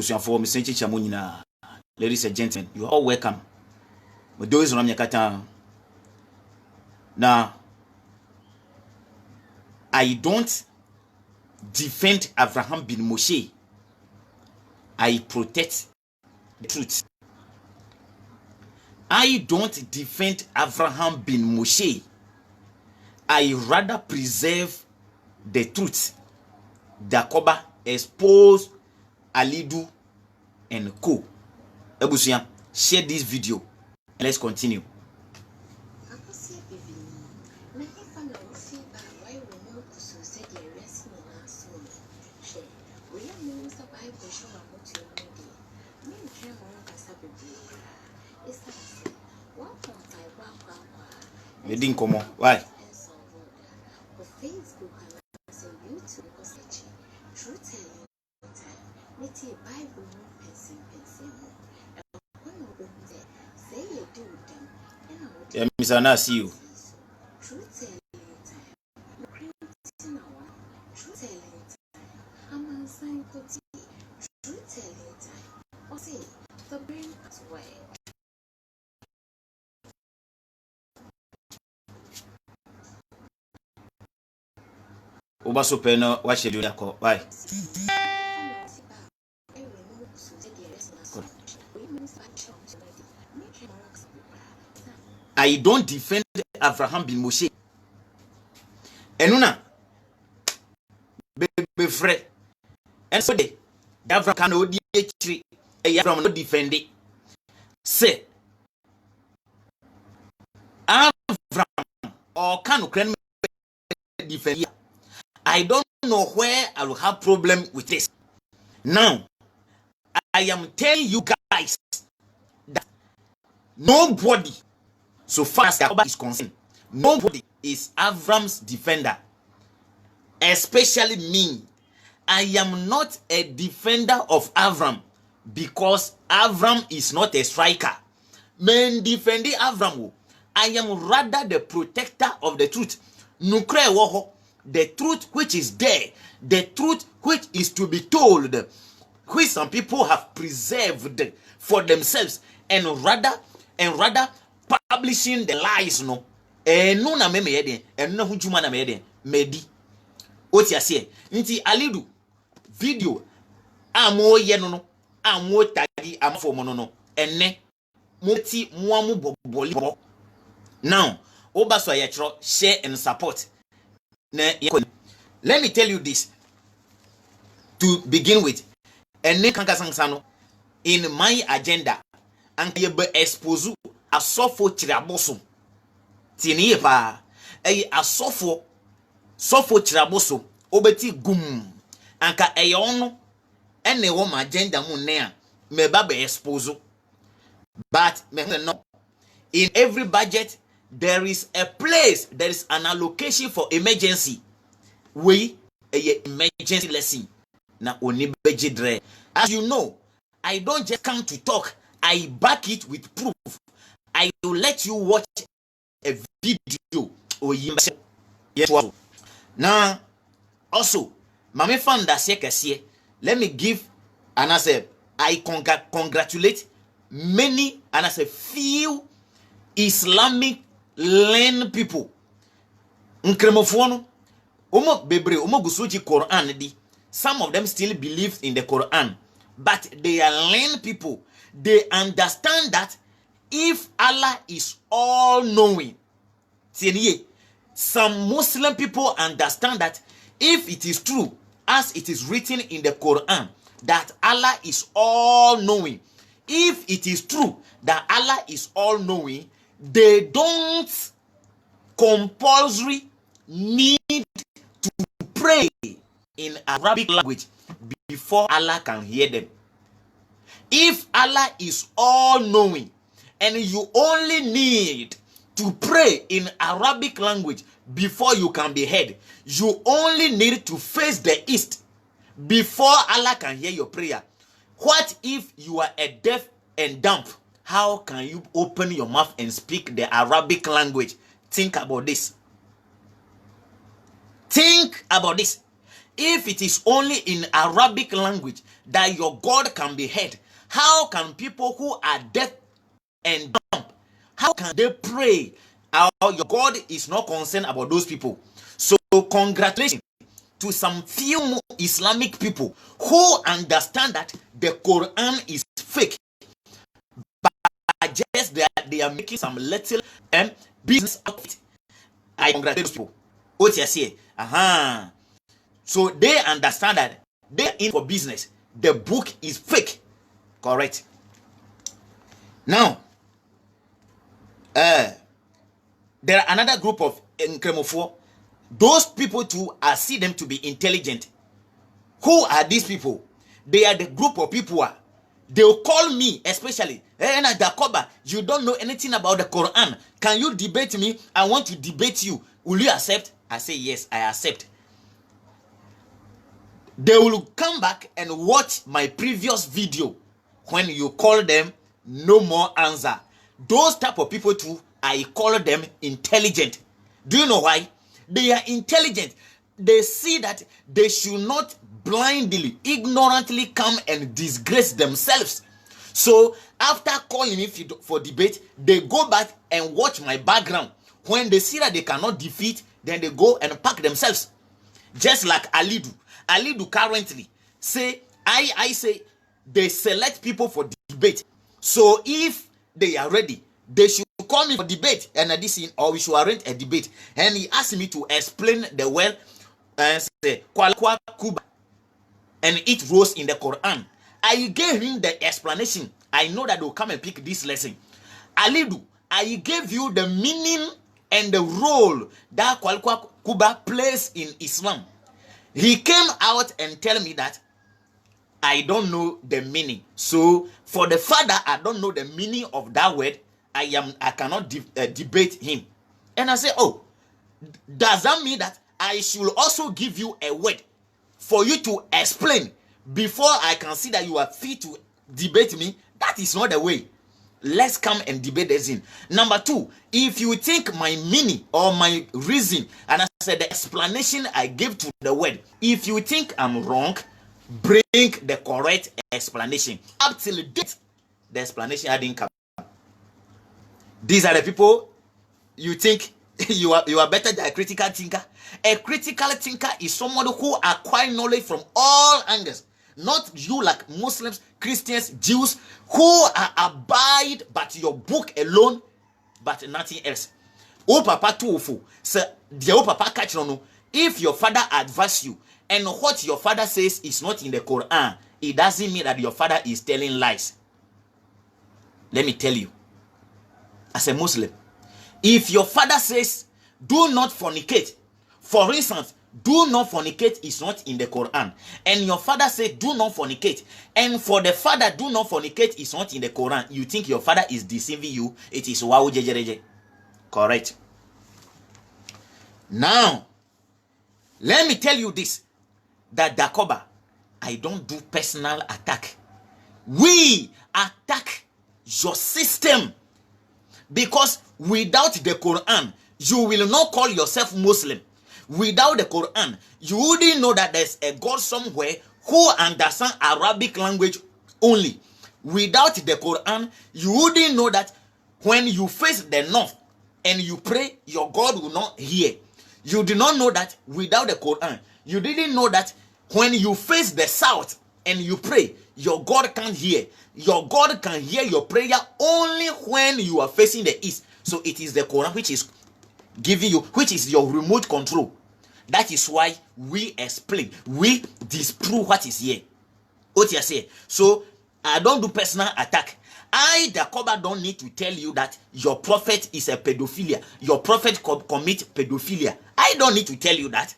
for Mr. Chamunina. Ladies and gentlemen, you are all welcome. But those on Yakata. Now, I don't defend Abraham bin Moshe. I protect the truth. I don't defend Abraham bin Moshe. I rather preserve the truth. Dakoba expose Alidu and co. Ebusian, share this video and let's continue. They didn't come on. Why? Yeah, Mr. Anna, see you. Oba Sopeno, what should you do? Why? I don't defend Abraham bin Moshe. Enuna be free. And so the Abraham can no Abraham no defend it. Say Abraham or can defend it. I don't know where I will have problem with this. Now, I am telling you guys that nobody, so far as Jacob is concerned, nobody is Avram's defender. Especially me. I am not a defender of Avram because Avram is not a striker. Men defending Avram. I am rather the protector of the truth. Nukre woho. The truth which is there, the truth which is to be told, which some people have preserved for themselves, and rather publishing the lies, no. No na me eden, and no hujuma na me eden, medi. Oti ase, nti alidu video amo ye no no, amo tagi amfo mo no, enne moti muamu boboli. Now, oba so ayetro share and support. Let me tell you this to begin with. In my agenda, and you be expose a sofo chiraboso. Tini pa a sofo chiraboso obeti gum anka eyono ene wo ma agenda mu ne me ba be expose. But me no, in every budget there is a place, there is an allocation for emergency. We a emergency lesson. Na oni beji. As you know, I don't just come to talk, I back it with proof. I will let you watch a video. Now, also, Mame fan da se let me give and I say I congratulate many and I say few Islamic learn people. Nkremofono omo bebre omo gusuji Quran di. Some of them still believe in the Quran, but they are learned people. They understand that if Allah is all knowing, some Muslim people understand that if it is true as it is written in the Quran that Allah is all knowing, if it is true that Allah is all knowing, they don't compulsory need to pray in Arabic language before Allah can hear them. If Allah is all knowing and you only need to pray in Arabic language before you can be heard, you only need to face the east before Allah can hear your prayer. What if you are a deaf and dumb? How can you open your mouth and speak the Arabic language? Think about this. Think about this. If it is only in Arabic language that your God can be heard, how can people who are deaf and dumb, how can they pray? Your God is not concerned about those people. So congratulations to some few Islamic people who understand that the Quran is fake, but just that they are making some little business out of it. I congratulate those people. What you say? So they understand that they are in for business. The book is fake. Correct. Now, there are another group of Nkremofo. Those people too, I see them to be intelligent. Who are these people? They are the group of people. They will call me, especially, hey, Jacoba, you don't know anything about the Quran. Can you debate me? I want to debate you. Will you accept? I say yes, I accept. They will come back and watch my previous video. When you call them, no more answer. Those type of people too, I call them intelligent. Do you know why? They are intelligent. They see that they should not blindly, ignorantly come and disgrace themselves. So after calling me for debate, they go back and watch my background. When they see that they cannot defeat, then they go and pack themselves. Just like Alidu. Alidu currently say, I say they select people for debate. So if they are ready, they should call me for debate and or we should arrange a debate. And he asked me to explain the word say Kwalkwa Kuba and it rose in the Quran. I gave him the explanation. I know that they'll come and pick this lesson. Alidu, I gave you the meaning and the role that Kwalkwa Kuba plays in Islam. He came out and tell me that I don't know the meaning. So for the father, I don't know the meaning of that word. I cannot debate him. And I say, oh, does that mean that I should also give you a word for you to explain before I can see that you are fit to debate me? That is not the way. Let's come and debate this in. Number two, if you think my meaning or my reason, and I said the explanation I gave to the word, if you think I'm wrong, bring the correct explanation. Up till date, the explanation I didn't come. These are the people you think you are better than a critical thinker. A critical thinker is someone who acquire knowledge from all angles. Not you like Muslims, Christians, Jews, who abide but your book alone, but nothing else. Oh papa tuofu, sir, dear oh papa catch no. If your father advise you and what your father says is not in the Quran, it doesn't mean that your father is telling lies. Let me tell you, as a Muslim, if your father says do not fornicate, for instance, do not fornicate is not in the Quran, and your father said do not fornicate, and for the father do not fornicate is not in the Quran, you think your father is deceiving you. It is wow jejereje. Correct. Now let me tell you this, that Jacoba, I don't do personal attack. We attack your system, because without the Quran you will not call yourself Muslim. Without the Quran, you wouldn't know that there's a God somewhere who understands Arabic language only. Without the Quran, you wouldn't know that when you face the north and you pray, your God will not hear. You do not know that without the Quran. You didn't know that when you face the south and you pray, your God can't hear. Your God can hear your prayer only when you are facing the east. So it is the Quran which is giving you, which is your remote control. That is why we explain, we disprove what is here. What you say? So I don't do personal attack. I, Jacoba, don't need to tell you that your prophet is a pedophilia. Your prophet commit pedophilia. I don't need to tell you that.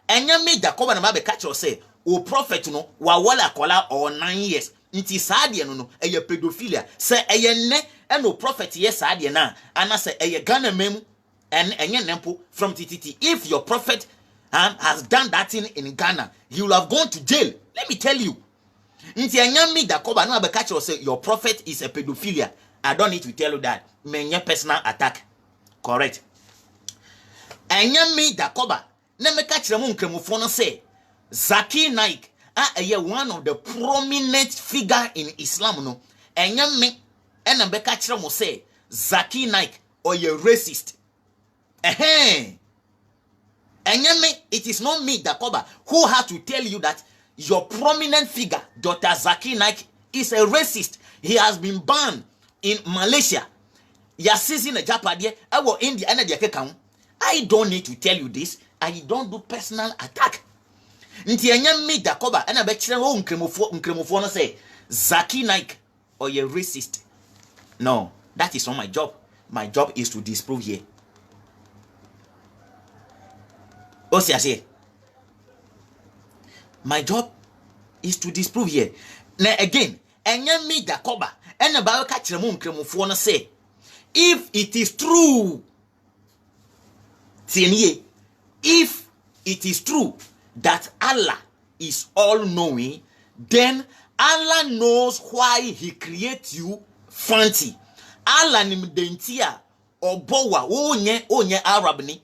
And you make Jacoba na mabe catch or say, o prophet no wa wala kola or 9 years. Nti saadie no eye pedophilia. Say eye ne and no prophet yes saadie na. Ana say eye Ghana mem and enye nempo from TTT. If your prophet has done that thing in Ghana, he will have gone to jail. Let me tell you. Nti anyami Jacoba no abe catch or say your prophet is a pedophilia. I don't need to tell you that. Menye personal attack. Correct. Anyami Jacoba na me catch them Nkremofo no say Zakir Naik, one of the prominent figure in Islam, no. And young me, and a Bekachra will say, Zakir Naik, or you're racist. And it is not me, Dakoba, who had to tell you that your prominent figure, Dr. Zakir Naik, is a racist. He has been banned in Malaysia. Yasisi na Japadie, India, and I don't need to tell you this. I don't do personal attack. Nti enya me Dakoba, and I bet you no say Zakir Naik or you're racist. No, that is not my job. My job is to disprove here. Say, my job is to disprove here. Now again, enya me Dakoba, and about catch the say, if it is true, if it is true that Allah is all knowing, then Allah knows why He creates you fancy. Allah nimdentia obowa onye Arab ni.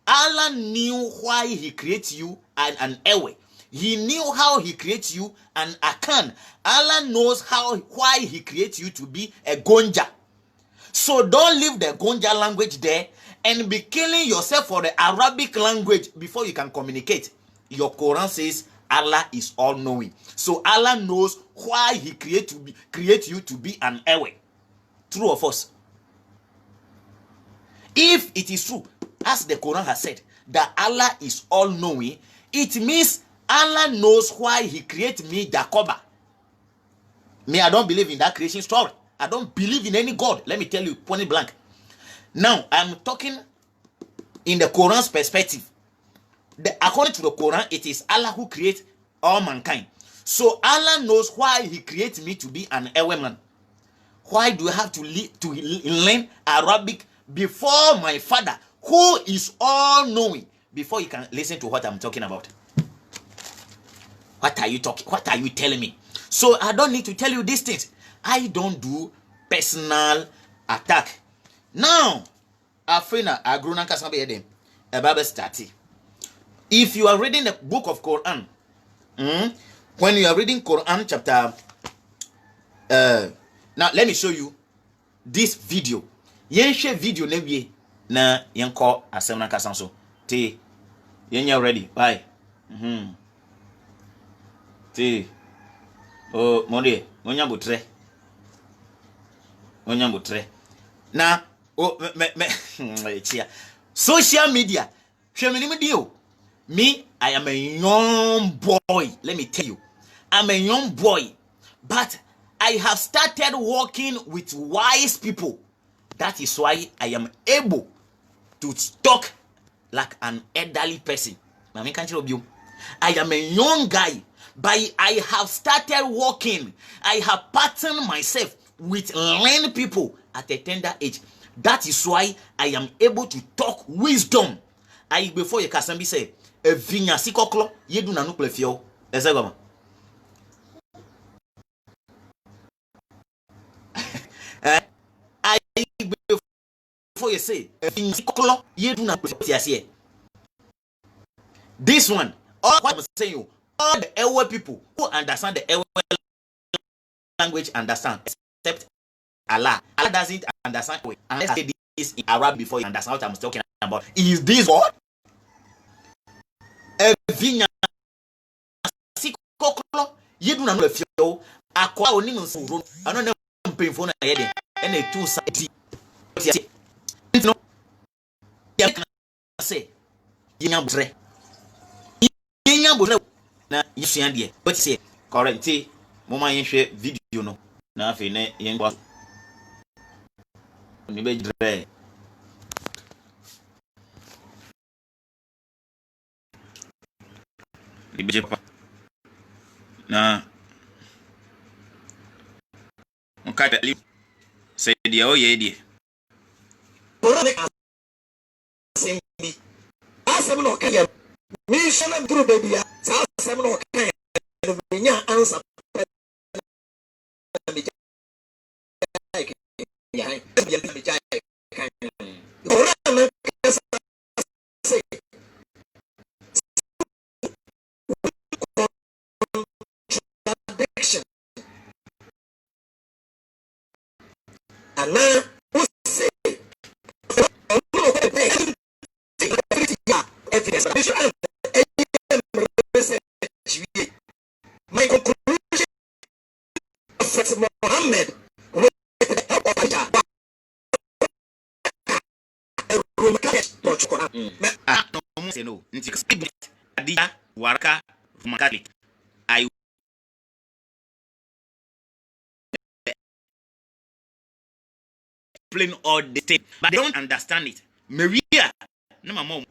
Allah knew why He creates you an Ewe. He knew how He creates you an Akan. Allah knows why He creates you to be a Gonja. So don't leave the Gonja language there and be killing yourself for the Arabic language before you can communicate. Your Quran says Allah is all knowing. So Allah knows why He create you to be an Ewe. True or false? If it is true, as the Quran has said, that Allah is all knowing, it means Allah knows why He created me, Dakoba. Me, I don't believe in that creation story. I don't believe in any God. Let me tell you, point blank. Now, I'm talking in the Quran's perspective. According to the Quran, it is Allah who creates all mankind. So Allah knows why He created me to be an Ewe man. Why do I have to learn Arabic before my father, who is all knowing, before you can listen to what I'm talking about? What are you talking? What are you telling me? So I don't need to tell you these things. I don't do personal attack. Now, Afrina agrona kasabe edem. Ebabe stati. If you are reading the book of Quran, when you are reading Quran chapter, now let me show you this video. Yenshe video nebi na yenko asemna kasanso. Te yenya ready. Bye. Te oh monde onya butre. Na social media. Me, I am a young boy. Let me tell you, I'm a young boy, but I have started working with wise people. That is why I am able to talk like an elderly person. I am a young guy, but I have started working. I have patterned myself with learned people at a tender age. That is why I am able to talk wisdom. Before you can say, a vinya sikoklo, ye do na nuple fio. Ezegoma. Before you say, a vinya sikoklo, ye do na nuple fio. This one, all what I'm saying you, all the Ewe people who understand the Ewe language understand, except Allah. Allah doesn't understand. And let's say this in Arabic before you understand what I'm talking about. Is this what? Evinya sikoklo yedu na no fio akwa oni nsuro ano na mpemfo na yede ene tu sati no ya say yenya butre na yisua de what say correct mo ma yenhwe video no na afi na yenwa ni be dre libeje papa na mkata li saidia oye die simbi asem no kaya mi shana duro baby ya asem no kaya no nya answer ya And now, who say, my conclusion of Muhammad with the help of Allah. No, Adia Waraka Roman Catholic. I explain all the thing, but they don't understand it. Maria, no my mom.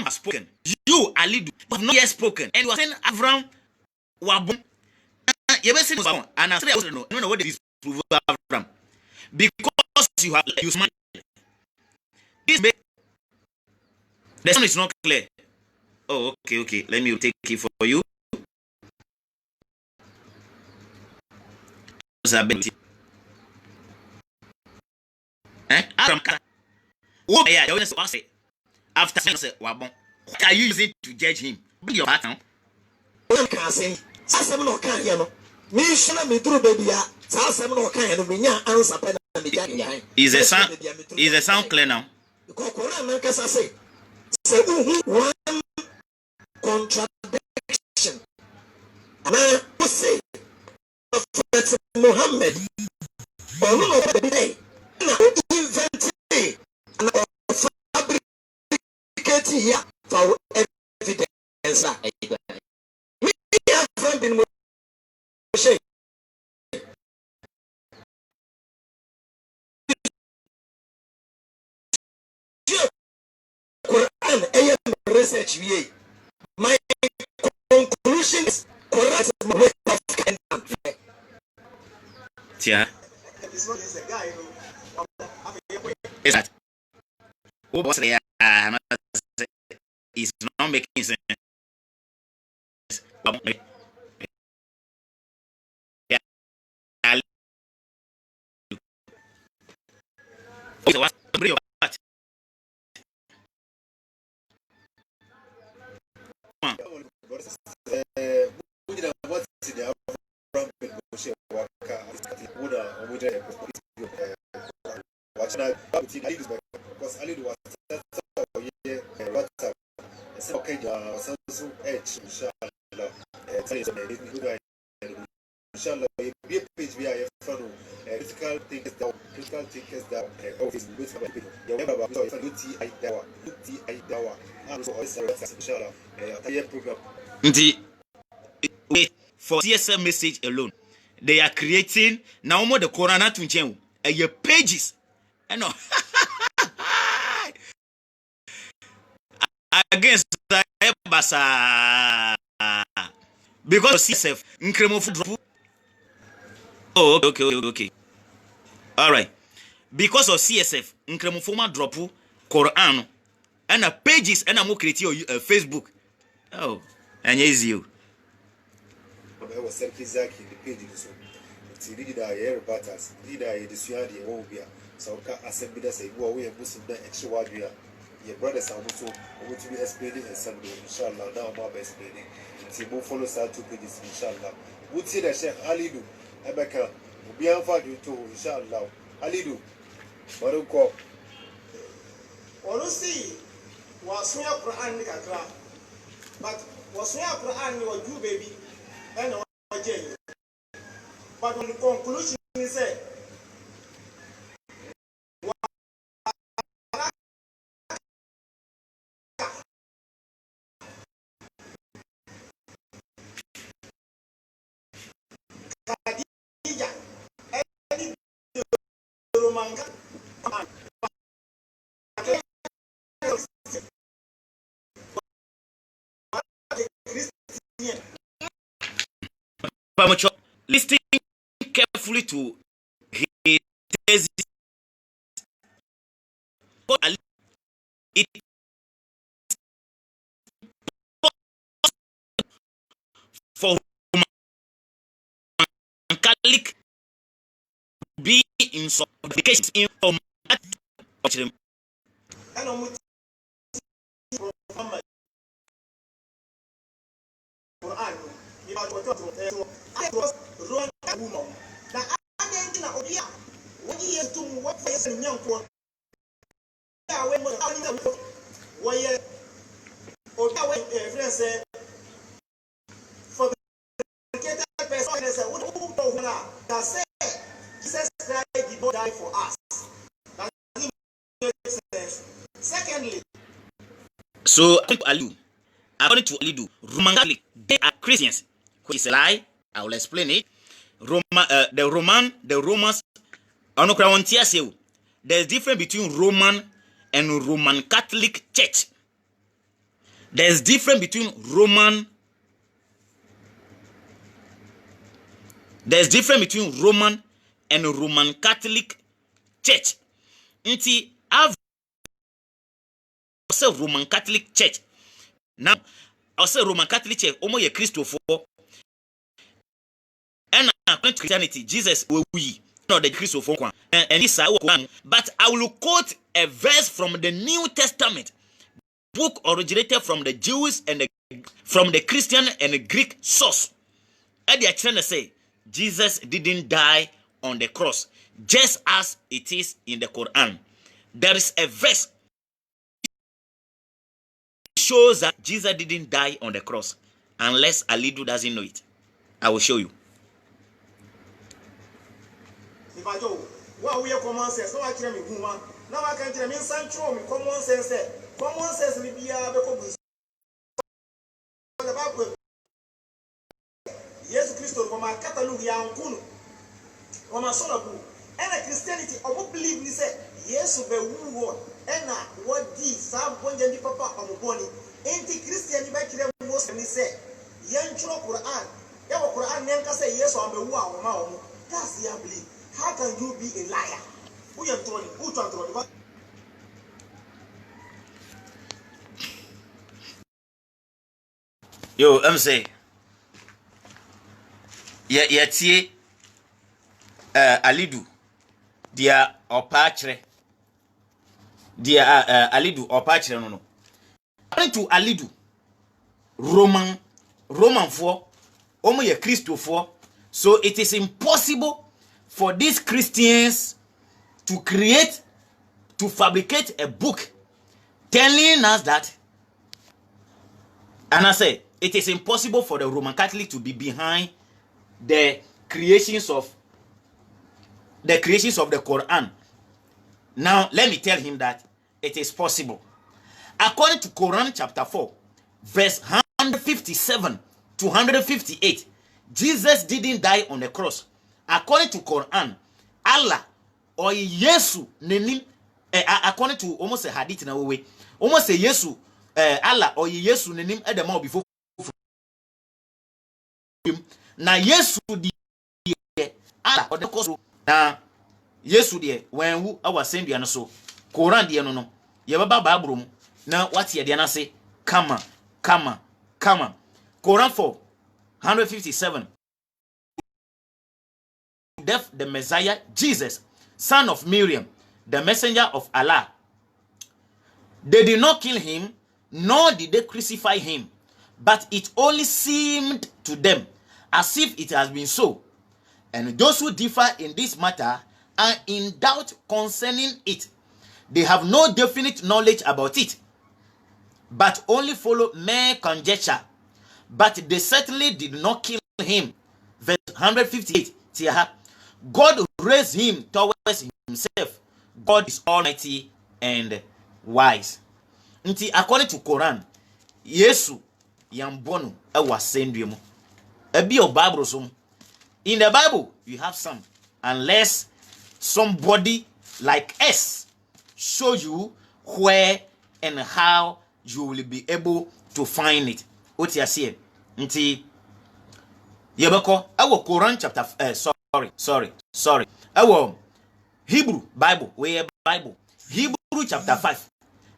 Has spoken. You, Ali, have not yet spoken. And you are saying Avram Wabun. You ever seen Wabun? And I don't know what this prove Avram. Because you have you smile. This the sound is not clear. Oh, okay. Let me take it for you. After saying Wabon, what are you using to judge him? Bring your heart now. Is the sound clear now? One contradiction. And I will say, Prophet Muhammad, fabricating here for evidence. We have friend in Moshe. Quran, AM research. My conclusion is correct. Yeah. Is that? What's the is not making sense. Inshallah, be a page via your phone. Critical thinkers down. Office with people. You never about UTI Dawa. And so, inshallah, a program. For CSM message alone, they are creating now more the Corona to change your pages. I know. Against the Basa because CSF increment. Oh, okay. All right. Because of CSF, increment drop Quran and a pages and a more create Facebook. Oh, and yes, you. I was exactly the pages. It's really air batters. Did I dissuade the Obia? So, assembly that say, well, we have Muslim extra word. Your brothers are also going to be explaining and Sunday, inshallah. Now, I'm explaining. We'll follow start 2 pages, inshallah. Would see that Sheikh Alidu, Ebeka, will be on you too, inshallah. Alidu, what do you call? Honestly, was we are Quran Nikakra, but was we are Quran or you baby, and our jail. But on the conclusion, he said, Listening carefully to his thesis, it Catholic be in some cases in Jesus Christ did not die for us. That makes sense. Secondly, so according to Alidu, Roman Catholic, they are Christians, which is a lie. I will explain it. The Romans, there's difference between Roman and Roman Catholic Church. There's difference between Roman and Roman Catholic Church. Inti I've said Roman Catholic Church. Now I say Roman Catholic Church, omo ye Christopher. And according to Christianity, Jesus will we not the Christopher. And this but I will quote a verse from the New Testament, book originated from the Jews and from the Christian and the Greek source. And they are trying to say Jesus didn't die on the cross, just as it is in the Quran. There is a verse that shows that Jesus didn't die on the cross, unless Alidu doesn't know it. I will show you. If I do, what we are common sense, no, I can't be woman. Now I can't tell me Sancho, common sense, may be a Yes, Christo, from my Catalunya and Kuno, from my son of who, and a Christianity, I won't believe me say, yes, be woo, and what did some one Jenny Papa on the body, anti Christian back to them most and he said, Yancho Quran, Yawa Quran, Yanka say yes on the wow, mom. That's the belief. How can you be a liar? Who you told who told Yo, I'm saying. Yet, Alidu, dear or patre, dear Alidu or patre, no. According to Alidu, Roman 4, Omo ye Christo 4, so it is impossible for these Christians to fabricate a book telling us that, and I say, it is impossible for the Roman Catholic to be behind the creations of the Quran. Now, let me tell him that it is possible. According to Quran chapter 4, verse 157 to 158, Jesus didn't die on the cross. According to Quran, Allah or Yesu nenim, according to almost a hadith na way, almost a Yesu, Allah or Yesu nenim at the mouth before him. Na Yesu di Allah or the course na Yesu di when who our send you so Quran di no ye baba Bible na what ye na say come. Quran 4 157, death the Messiah Jesus, son of Miriam, the messenger of Allah. They did not kill him, nor did they crucify him, but it only seemed to them as if it has been so. And those who differ in this matter are in doubt concerning it. They have no definite knowledge about it, but only follow mere conjecture. But they certainly did not kill him. Verse 158. God raised him towards himself. God is almighty and wise. According to Quran, Yesu yambono ewa sendwemu. Ebi of Bible. In the Bible, you have some. Unless somebody like us show you where and how you will be able to find it. What you see? Nti yebeko our Quran chapter sorry. Our Hebrew Bible, where Bible. Hebrew chapter 5,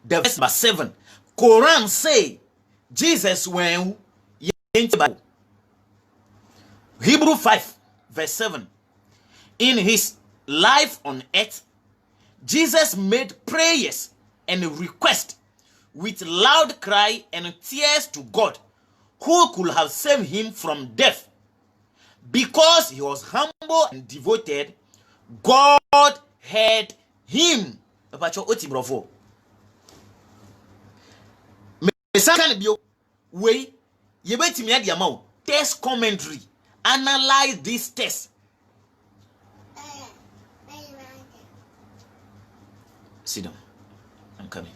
the verse number 7. Quran say Jesus when into Bible. Hebrew 5 verse 7. In his life on earth, Jesus made prayers and requests with loud cry and tears to God, who could have saved him from death. Because he was humble and devoted, God heard him. Test commentary. Analyze this test. Sit down. I'm coming.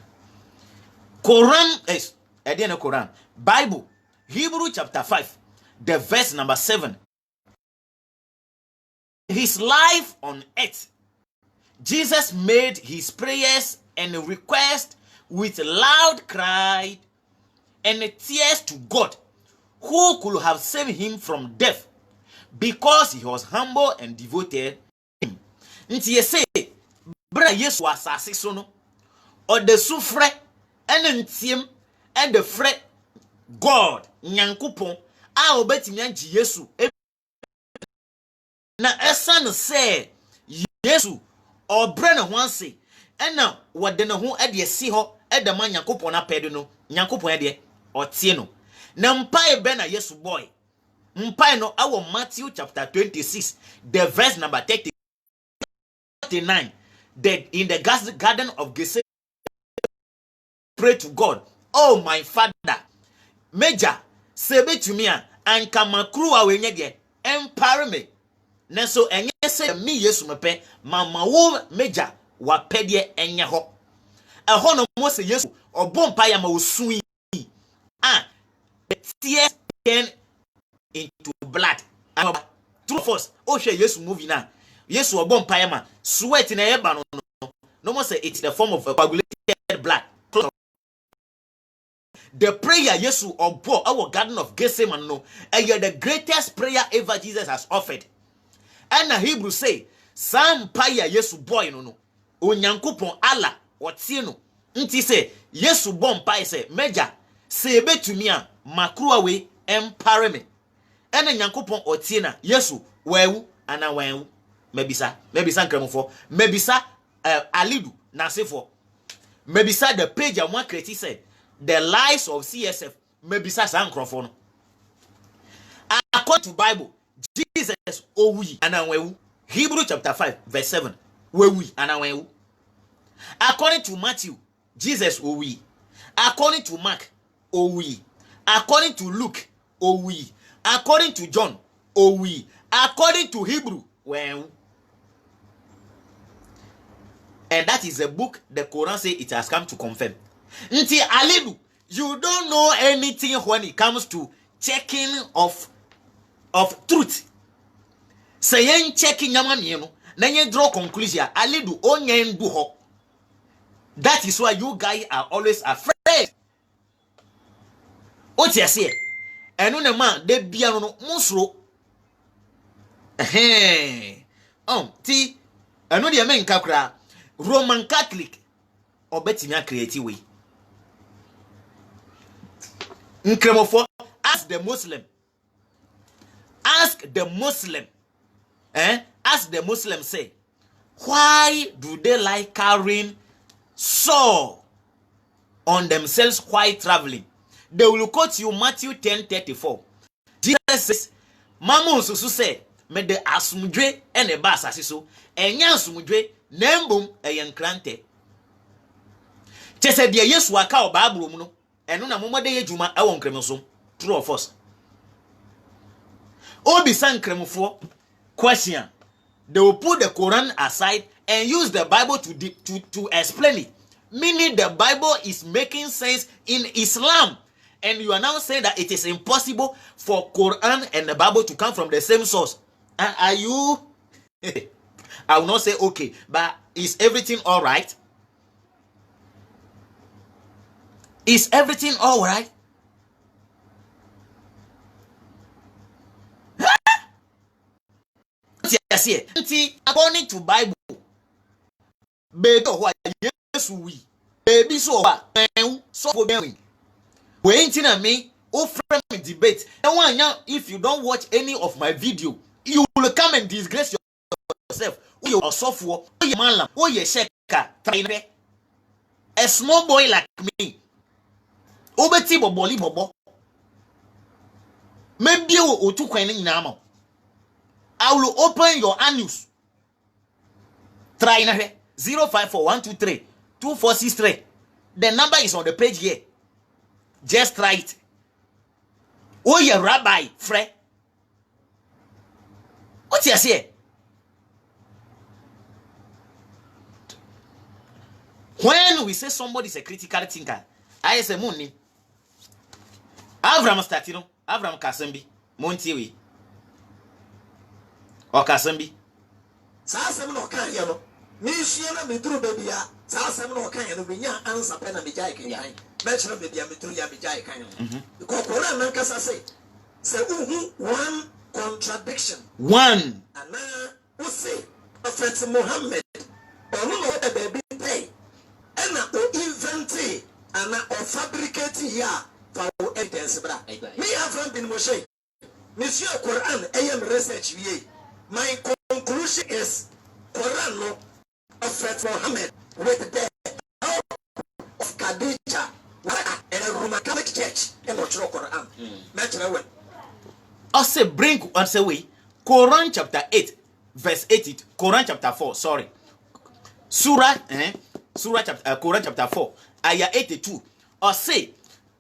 Quran is Quran. Bible. Hebrew chapter 5. The verse number 7. His life on earth, Jesus made his prayers and requests with loud cry and tears to God, who could have saved him from death, because he was humble and devoted. Nti ye say, bra Yesu asase so no, or the sufre and ntiem and the fre God nyankopon a obetimi anji Yesu na esan say Yesu obre ne ho ase ena wode ne ho ade esi ho ede ma nyankopon na pede no nyankopon ade otie no na mpai be na Yesu boy mpai no awo Matthew chapter 26 the verse number 39 in the garden of Gethsemane pray to God, oh my Father, Major sebe to me and kamakruwa wenye de empire me neso enye se mi Yesu mepe mama wo Major wa pedie enye ho eho no mo se Yesu obo mpa ya ma osun the tears turn into blood. True force. Oh, share Yesu movie now. Yesu obo mpa ya ma sweat na eba no more say it's the form of coagulated blood. The prayer Yesu obo our garden of Gethsemane no, and you're the greatest prayer ever Jesus has offered. And the Hebrew say, some prayer Yesu boy no onyankopon Allah otie no. Nti say Yesu bon pa say Major sebe to me a makruwa we empare me. Ena nyankopon otie na Yesu wewu ana wewu mebisa nkramofo mebisa alidu na sefo mebisa the page amwa kreti said the lives of CSF mebisa sa nkrofo no. According to Bible, Jesus owi ana wewu. Hebrew chapter 5 verse 7 wewi ana wewu. According to Matthew, Jesus owi. According to Mark, owi. According to Luke, owi. According to John, owi. According to Hebrew, well. And that is a book the Quran says it has come to confirm. Nti Alidu, you don't know anything when it comes to checking of truth. Say checking yamani no, na ye draw conclusion. Alidu onye ndu ho. That is why you guys are always afraid. What you say? Enu ne man de bia no musro. Ti enu de men kakra Roman Catholic obetimi create way. Nkremofo ask the Muslim. Ask the Muslim. Ask the Muslim say, why do they like carrying sore on themselves while traveling? They will quote you Matthew 10:34. Jesus says, Mamu susu say, me de asumdwe ene ba asase so, enya asumdwe nembum eyenkrante. Chese de Yesu aka o Bible mu no, eno na momode yejuma e won kremso. True or false? Obi san kremfo question. They will put the Quran aside and use the Bible to explain it. Meaning the Bible is making sense in Islam. And you are now saying that it is impossible for Quran and the Bible to come from the same source. Are you? I will not say okay, but is everything all right? Is everything all right? Yes, according to Bible, baby, yes, we baby so for me. Waiting at me, oh friend debate. And if you don't watch any of my video, you will will come and disgrace yourself. You are software, you man, you sheka, trainer. A small boy like me. Obeti boboli bobo. Maybe you to kweni namo. I will open your anus. Try na 0541232463. The number is on the page here. Just try it. Oh, yeah, Rabbi, Fred. What you say? When we say somebody is a critical thinker, I say money. Avram Statino, Avram Kasembi, Montiwi. Or Kasembi. Sasem no kan ye no. Me hia na me duru baby a. Sasem no kan ye no me nya ansa pe na me jai kan yan. Me chere baby a me duru ya me jai kan yo. Because Quran nan kasa say one contradiction. One. Ana we say Prophet Muhammad onu no e baby pay. Ena o invent ana o fabricate here for evidence bra. Me have been Moshe. Monsieur Quran am research we. My conclusion is Quran no Prophet Muhammad with the help of Khadija and a Roman Catholic Church and not Quran. I say bring and say we Quran chapter 8 verse 80. Quran chapter 4 sorry. Quran chapter 4 ayah 82. Or say,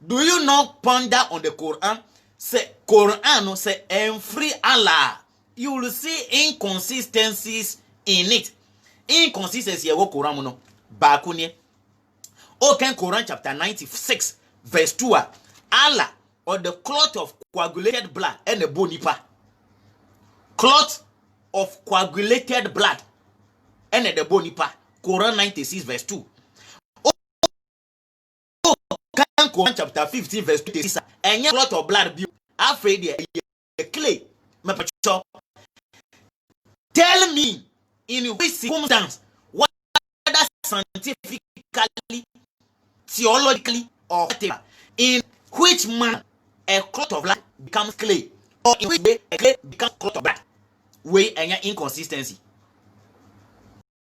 do you not ponder on the Quran? Say Quran no say and free Allah. You will see inconsistencies in it. Inconsistency wo Quran no bakunye. Okay, Quran chapter 96 verse 2. Allah or the clot of coagulated blood and the bonipa. Clot of coagulated blood and the bonipa. Quran 96 verse 2. Quran chapter 15 verse 26. And clot of blood be afraid the clay. Tell me in which circumstance, whether scientifically, theologically, or whatever, in which man a clot of blood becomes clay, or in which way a clay becomes clot of blood. Way and your inconsistency.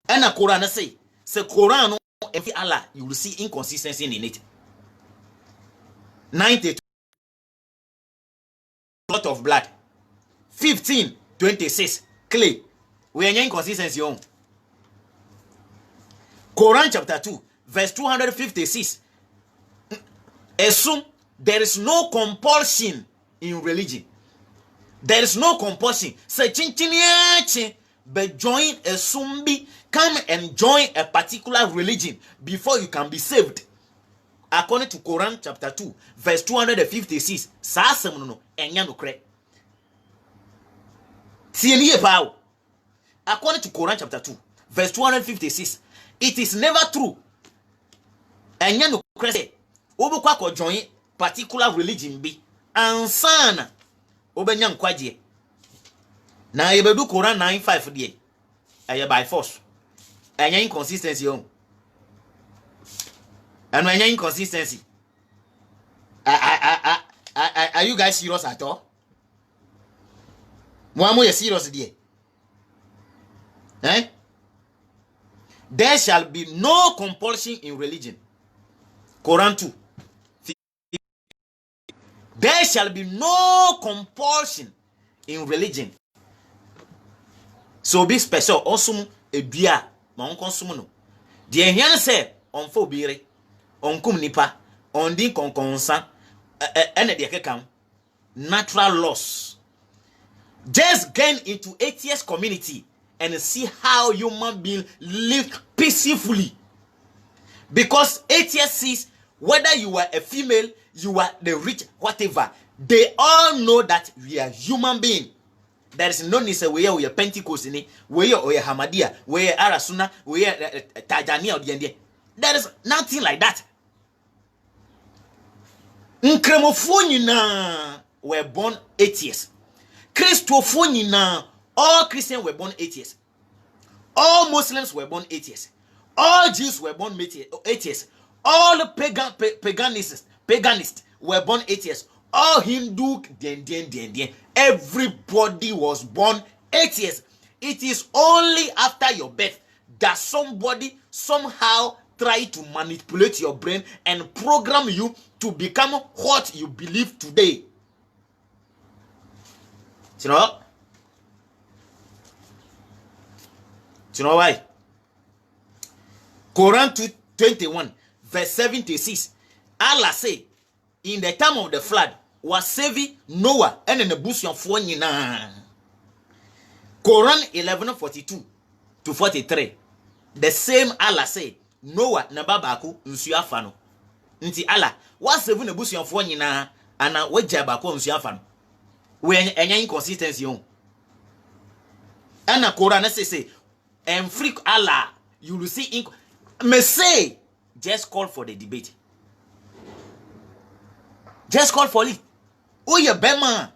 And the Quran say Quran every Allah, you will see inconsistency in it. 92 clot of blood. 15:26 clay. We are inconsistency on. Quran chapter 2 verse 256. Assume there is no compulsion in religion. There is no compulsion. Say but join a sumbi, come and join a particular religion before you can be saved. According to Quran chapter 2 verse 256. Sasem no enya no kre. Tieniye pao. According to Quran chapter 2 verse 256, it is never true. Enya no kre say obukwa ko join particular religion bi ansana obenya nkwaje. Na yebedu Quran 9:5 die. Aye by force. Enya inconsistency on. And enya inconsistency. Are you guys serious at all? Mwamo ye serious die. Eh? There shall be no compulsion in religion. Quran 2. There shall be no compulsion in religion. So be special also a beer, ma on consume no. The here say on fo bire, on kum nipa, on din konkonsa, and the kekam natural loss. Just get into atheist community and see how human beings live peacefully. Because atheists sees whether you are a female, you are the rich, whatever, they all know that we are human beings. There is no need we are Pentecost, we are Hamadia, we are Arasuna, we are Tajania or the There is nothing like that. Nkremofonina were born atheists. Christofonina, all Christians were born atheists. All Muslims were born atheists. All Jews were born atheists. All paganists were born atheists. All Hindu, everybody was born 8 years. It is only after your birth that somebody somehow try to manipulate your brain and program you to become what you believe today. You know? You know why? Quran 21 verse 76. Allah say, in the time of the flood, was saving Noah and in the bush of Quran 11:42 to 43. The same Allah say, Noah na babaku nsuya fano. Nti Allah was saving the bush of Quran and a wejabako nsuya fano. When any inconsistency on. And a Quran say, and freak Allah, you will see. Me say, just call for the debate. Just call for it. Oh, yeah, Bema,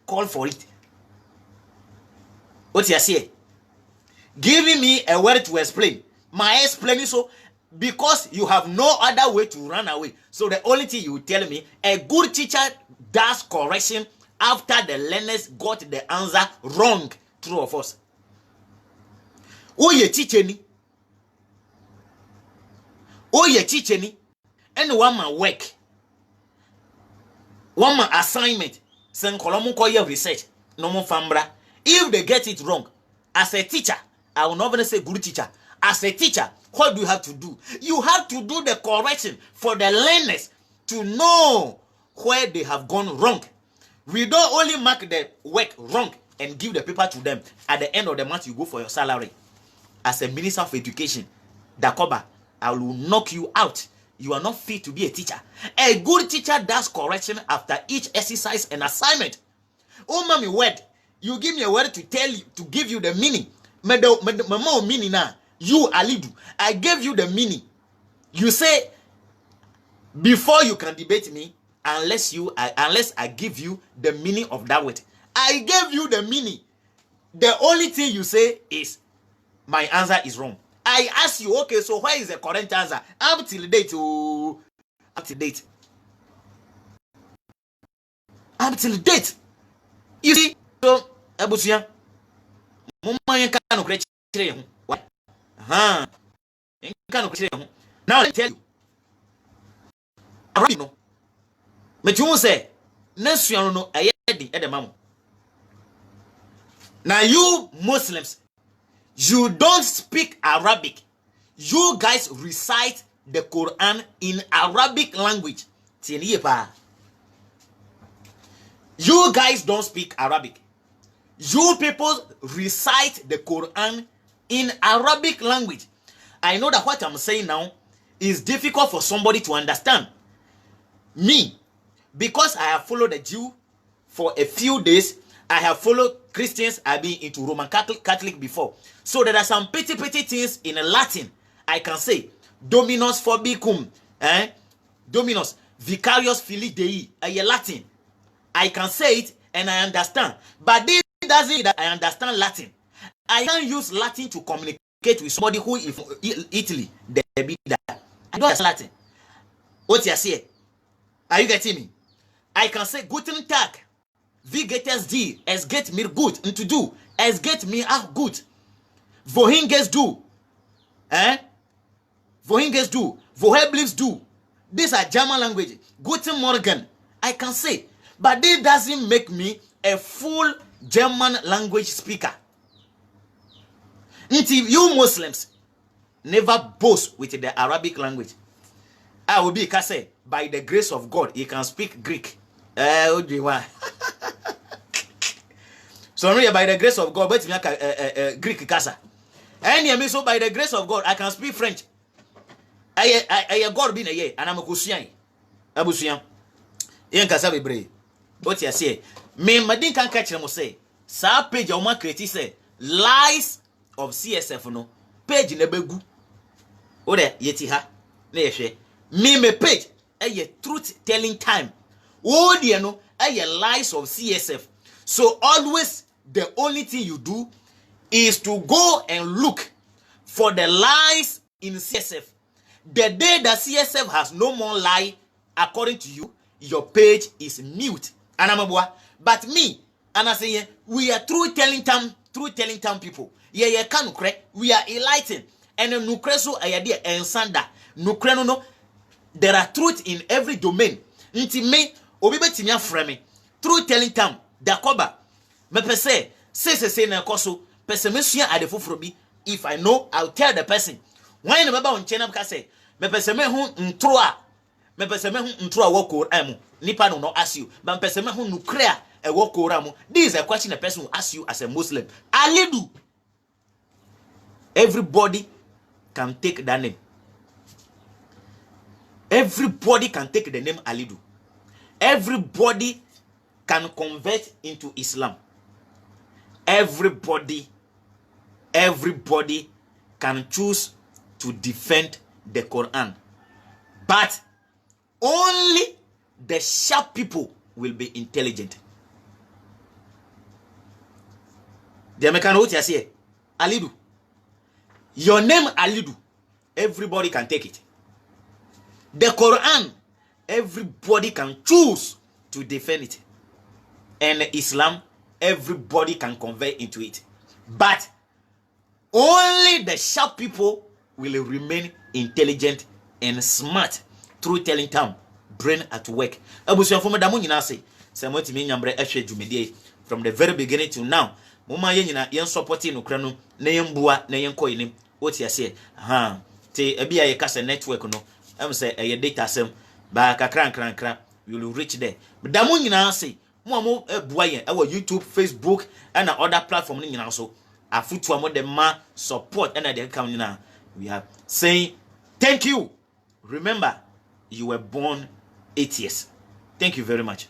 call for it. What you say? Giving me a word to explain. My explaining so because you have no other way to run away. So the only thing you tell me, a good teacher does correction after the learners got the answer wrong. True or false? Oh, ye teacher ni. Oh, ye teacher ni. And one man work. One man assignment. Sen kolomu koye research. No more fambra. If they get it wrong, as a teacher, I will not even say good teacher. As a teacher, what do you have to do? You have to do the correction for the learners to know where they have gone wrong. We don't only mark the work wrong and give the paper to them. At the end of the month, you go for your salary. As a minister of education, Dakoba, I will knock you out. You are not fit to be a teacher. A good teacher does correction after each exercise and assignment. Oh, mommy, word. You give me a word to tell you, to give you the meaning. Mama meaning now. You, Alidu, I gave you the meaning. You say, before you can debate me, unless I give you the meaning of that word. I gave you the meaning. The only thing you say is, my answer is wrong. I ask you, okay, so where is the correct answer? Up till date, oh, up to date. Up till date. You see, so, Abusia, Mumma can't create. What? Now I tell you, you know, but you say, next you know, I had the mama. Now you Muslims, you don't speak Arabic. You guys recite the Quran in Arabic language. You guys don't speak Arabic. You people recite the Quran in Arabic language. I know that what I'm saying now is difficult for somebody to understand. Me, because I have followed the Jew for a few days, I have followed Christians. I've been into Roman Catholic before. So there are some petty things in Latin. I can say, Dominus Forbicum, Dominus Vicarius Filii Dei, Latin. I can say it and I understand. But this doesn't mean that I understand Latin. I can use Latin to communicate with somebody who is from Italy. I don't understand Latin. What you say? Are you getting me? I can say Guten Tag. Wie geht es dir? Es geht mir gut. Und to do. Es geht mir auch gut. Wohin gehst du? Wohin gehst du? Woher bliebst du? These are German language. Guten Morgen. I can say. But this doesn't make me a full German language speaker. Until you Muslims never boast with the Arabic language. I will be say by the grace of God, you can speak Greek. So by the grace of God, but Greek kasa. And so by the grace of God, I can speak French. I God been a year, and I'm a Kusian. Abusian. Yen kasa be brave. What you say? Me madin can catch them say. Sa page o ma create say lies of CSF no page na begu. O de yeti ha na ye hwe. Me page a truth telling time. O de no a lies of CSF. So always the only thing you do is to go and look for the lies in CSF. The day that CSF has no more lie, according to you, your page is mute. But me, And I say, we are through telling time people. Yeah, can we are enlightened. And nukre so ayade ensanda. Nukre no. There are truth in every domain. Nti me obi betimi afrɛ me through telling time dakoba me pese say na koso pese me sua ade foforo bi. If I know, I'll tell the person. When the on channel ka say me pese me hu ntro a me pese me hu ntro a woko am nipa no ask you but pese me hu nukre a woko am. This is a question a person will ask you as a Muslim. Alidu. Everybody can take that name. Everybody can take the name Alidu. Everybody can convert into Islam. Everybody can choose to defend the Quran. But only the sharp people will be intelligent. The American what you say, Alidu. Your name Alidu. Everybody can take it. The Quran, everybody can choose to defend it. And Islam, everybody can convert into it. But only the sharp people will remain intelligent and smart through telling time, brain at work. From the very beginning to now, mama yenina yen supporting nokra no na yen bua na yen koyinim what you say te ebia ye kasa network no say a data sem ba kakran you will reach there but da mo nyina say mo bua yen our YouTube, Facebook and other platform ni nyina so afutu amo the ma support and the come nyina we are saying thank you. Remember, you were born 8 years. Thank you very much.